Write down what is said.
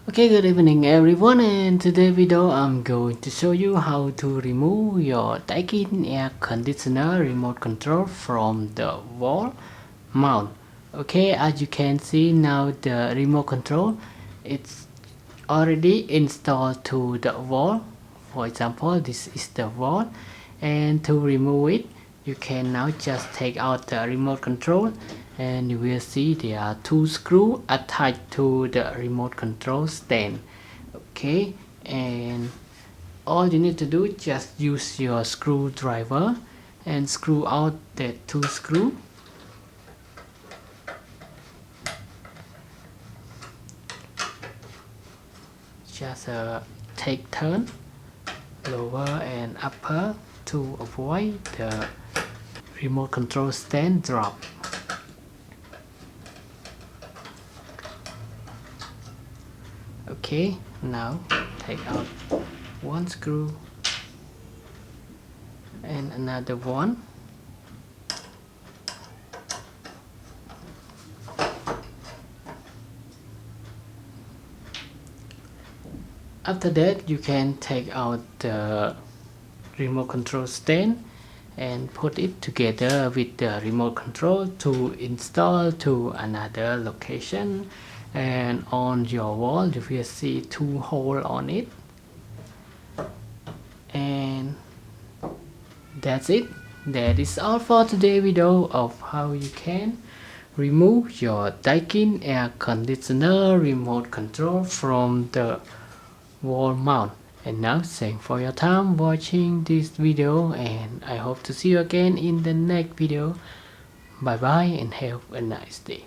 Okay, good evening everyone, and today video I'm going to show you how to remove your Daikin air conditioner remote control from the wall mount. Okay, as you can see now the remote control it's already installed to the wall. For example, this is the wall, and to remove it you can now just take out the remote control, and you will see there are two screws attached to the remote control stand. Okay, and all you need to do is just use your screwdriver and screw out the two screws. Just take turn lower and upper to avoid the remote control stand drop. Okay, now take out one screw and another one. After that you can take out the remote control stand and put it together with the remote control to install to another location, and on your wall you will see two holes on it. And that's it. That is all for today's video of how you can remove your Daikin air conditioner remote control from the wall mount. And now thanks for your time watching this video, and I hope to see you again in the next video. Bye bye and have a nice day.